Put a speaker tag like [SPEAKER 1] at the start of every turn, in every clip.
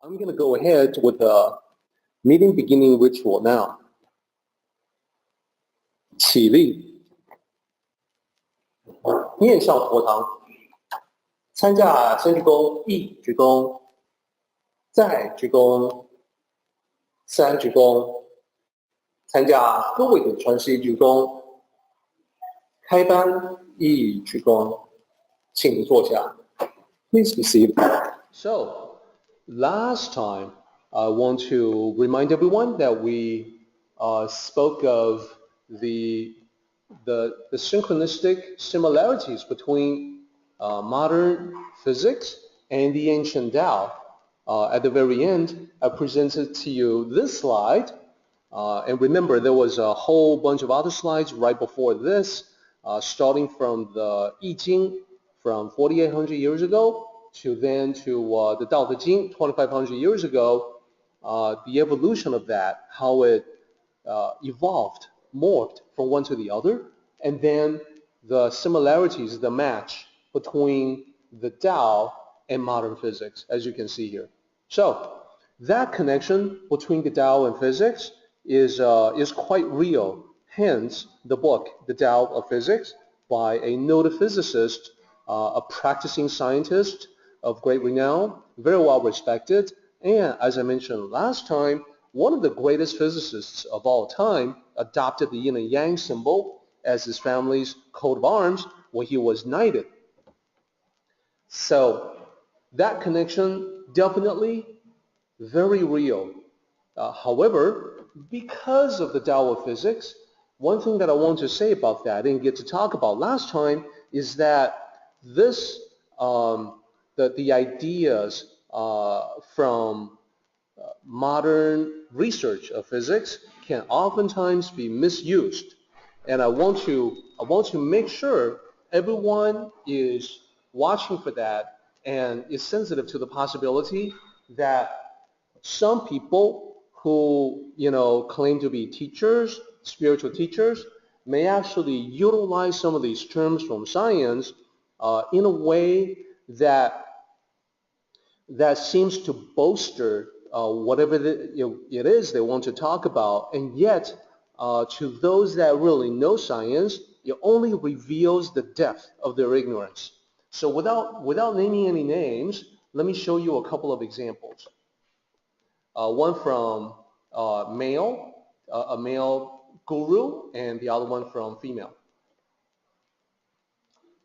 [SPEAKER 1] I'm going to go ahead with the meeting beginning ritual now. 起立，面向佛堂，参加先鞠躬，一鞠躬，再鞠躬，三鞠躬，参加各位的传习鞠躬，开班一鞠躬，请坐下。Please be seated.
[SPEAKER 2] So, last time, I want to remind everyone that we spoke of the synchronistic similarities between modern physics and the ancient Tao. At the very end, I presented to you this slide. And remember, there was a whole bunch of other slides right before this, starting from the I Ching from 4,800 years ago to the Tao Te Ching 2,500 years ago, the evolution of that, how it evolved, morphed from one to the other, and then the similarities, the match between the Tao and modern physics, as you can see here. So that connection between the Tao and physics is quite real. Hence, the book, The Tao of Physics, by a noted physicist, a practicing scientist of great renown, very well respected, and as I mentioned last time, one of the greatest physicists of all time, adopted the yin and yang symbol as his family's coat of arms when he was knighted. So that connection definitely very real. However, because of the Tao of Physics, one thing that I want to say about that I didn't get to talk about last time is that this the ideas from modern research of physics can oftentimes be misused, and I want to make sure everyone is watching for that and is sensitive to the possibility that some people who claim to be teachers, spiritual teachers, may actually utilize some of these terms from science in a way that seems to bolster whatever it is they want to talk about, and yet to those that really know science, it only reveals the depth of their ignorance. So without naming any names, let me show you a couple of examples. One from a male guru, and the other one from female.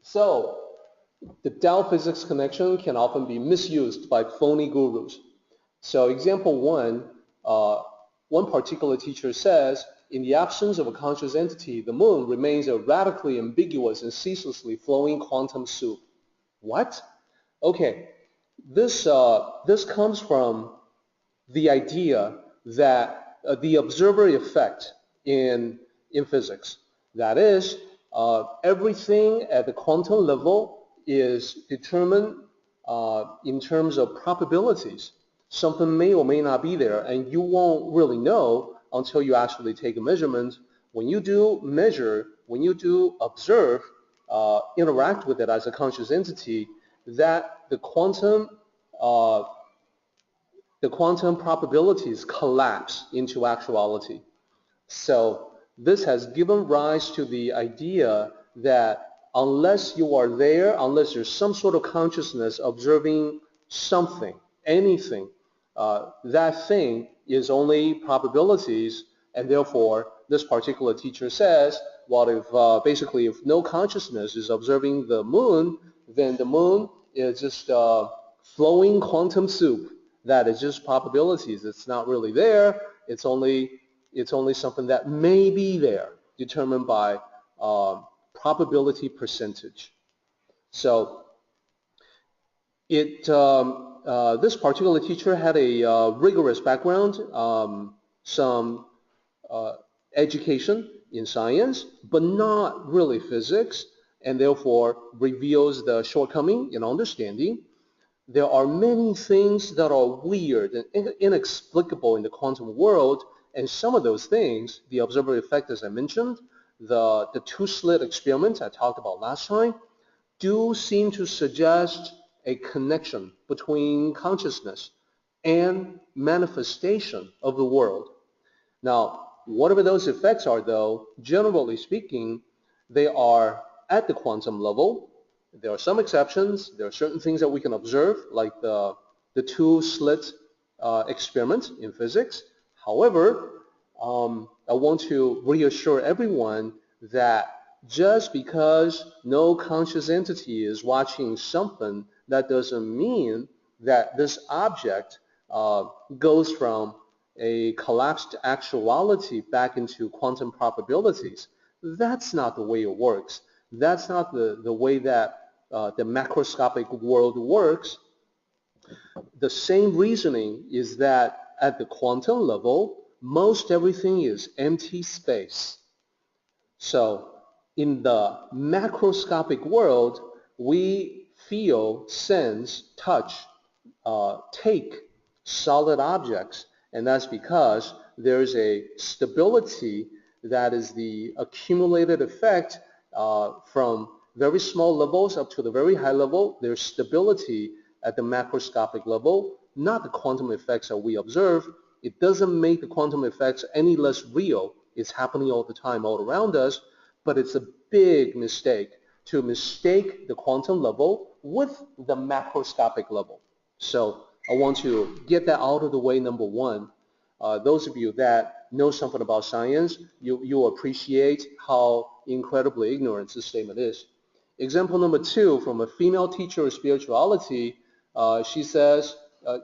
[SPEAKER 2] So the Tao physics connection can often be misused by phony gurus. So example one particular teacher says, in the absence of a conscious entity, the moon remains a radically ambiguous and ceaselessly flowing quantum soup. What? Okay, this comes from the idea that the observer effect in physics. That is, everything at the quantum level is determined in terms of probabilities. Something may or may not be there, and you won't really know until you actually take a measurement. When you do measure, when you do observe, interact with it as a conscious entity, that the quantum probabilities collapse into actuality. So this has given rise to the idea that unless you are there, unless there's some sort of consciousness observing something, anything, that thing is only probabilities, and therefore this particular teacher says, well, if no consciousness is observing the moon, then the moon is just flowing quantum soup. That is just probabilities. It's not really there. It's only something that may be there, determined by probability percentage. So this particular teacher had a rigorous background, some education in science, but not really physics, and therefore reveals the shortcoming in understanding. There are many things that are weird and inexplicable in the quantum world, and some of those things, the observer effect, as I mentioned, the two-slit experiment I talked about last time, do seem to suggest a connection between consciousness and manifestation of the world. Now, whatever those effects are, though, generally speaking, they are at the quantum level. There are some exceptions. There are certain things that we can observe, like the two-slit experiment in physics. However, I want to reassure everyone that just because no conscious entity is watching something, that doesn't mean that this object goes from a collapsed actuality back into quantum probabilities. That's not the way it works. That's not the way that the macroscopic world works. The same reasoning is that at the quantum level, most everything is empty space. So in the macroscopic world, we feel, sense, touch, take solid objects, and that's because there's a stability that is the accumulated effect from very small levels up to the very high level. There's stability at the macroscopic level, not the quantum effects that we observe. It doesn't make the quantum effects any less real. It's happening all the time all around us, but it's a big mistake to mistake the quantum level with the macroscopic level. So I want to get that out of the way, number one. Those of you that know something about science, you appreciate how incredibly ignorant this statement is. Example number two, from a female teacher of spirituality, she says,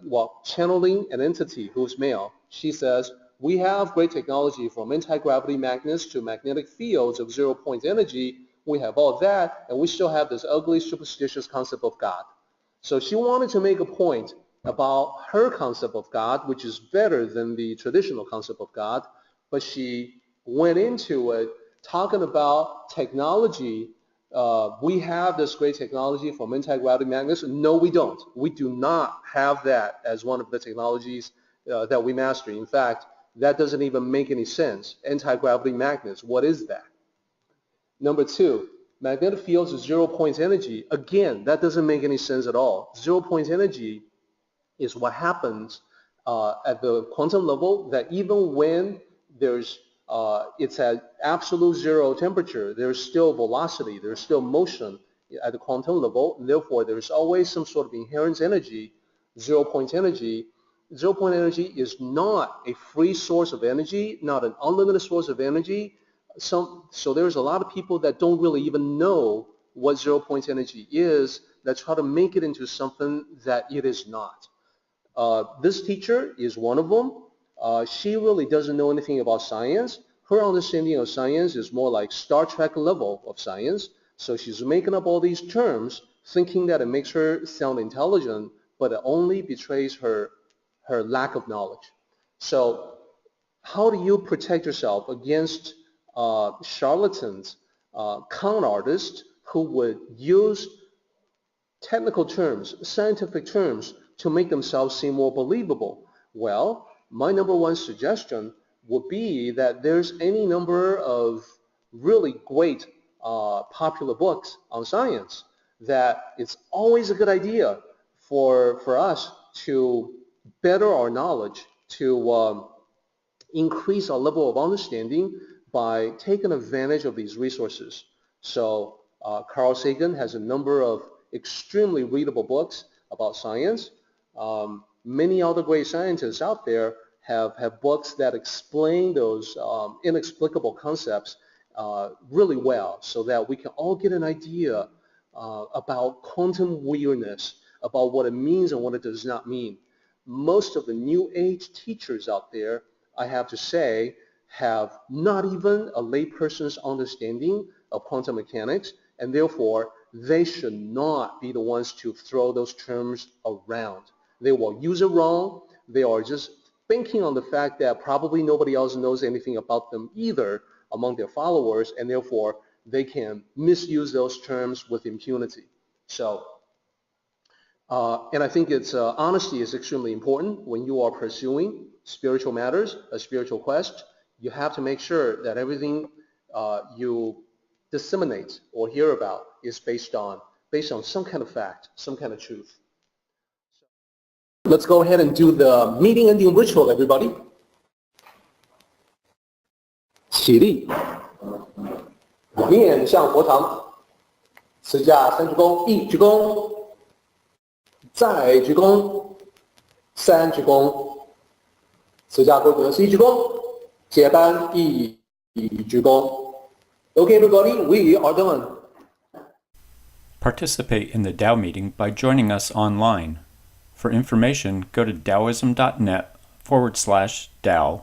[SPEAKER 2] well, channeling an entity who's male, she says, we have great technology from anti-gravity magnets to magnetic fields of zero-point energy. We have all that, and we still have this ugly, superstitious concept of God. So she wanted to make a point about her concept of God, which is better than the traditional concept of God, but she went into it talking about technology. We have this great technology from anti-gravity magnets. No, we don't. We do not have that as one of the technologies that we master. In fact, that doesn't even make any sense. Anti-gravity magnets, what is that? Number two, magnetic fields of zero-point energy. Again, that doesn't make any sense at all. Zero-point energy is what happens at the quantum level, that even when there's it's at absolute zero temperature, there's still velocity, there's still motion at the quantum level, and therefore there's always some sort of inherent energy, zero-point energy. Zero-point energy is not a free source of energy, not an unlimited source of energy. So there's a lot of people that don't really even know what zero-point energy is, that try to make it into something that it is not. This teacher is one of them. She really doesn't know anything about science. Her understanding of science is more like Star Trek level of science. So she's making up all these terms, thinking that it makes her sound intelligent, but it only betrays her lack of knowledge. So how do you protect yourself against charlatans, con artists who would use technical terms, scientific terms, to make themselves seem more believable? Well, my number one suggestion would be that there's any number of really great popular books on science, that it's always a good idea for us to better our knowledge, to increase our level of understanding by taking advantage of these resources. So Carl Sagan has a number of extremely readable books about science. Many other great scientists out there have books that explain those inexplicable concepts really well, so that we can all get an idea about quantum weirdness, about what it means and what it does not mean. Most of the New Age teachers out there, I have to say, have not even a layperson's understanding of quantum mechanics, and therefore they should not be the ones to throw those terms around. They will use it wrong. They are just banking on the fact that probably nobody else knows anything about them either among their followers, and therefore they can misuse those terms with impunity. So, and I think honesty is extremely important when you are pursuing spiritual matters, a spiritual quest. You have to make sure that everything you disseminate or hear about is based on some kind of fact, some kind of truth.
[SPEAKER 1] Let's go ahead and do the meeting ending ritual, everybody. 起立，面向佛堂，持架三鞠躬，一鞠躬，再鞠躬，三鞠躬，持架规格是一鞠躬，接班一鞠躬。Okay, everybody, we are done.
[SPEAKER 3] Participate in the Tao meeting by joining us online. For information, go to taoism.net/Tao.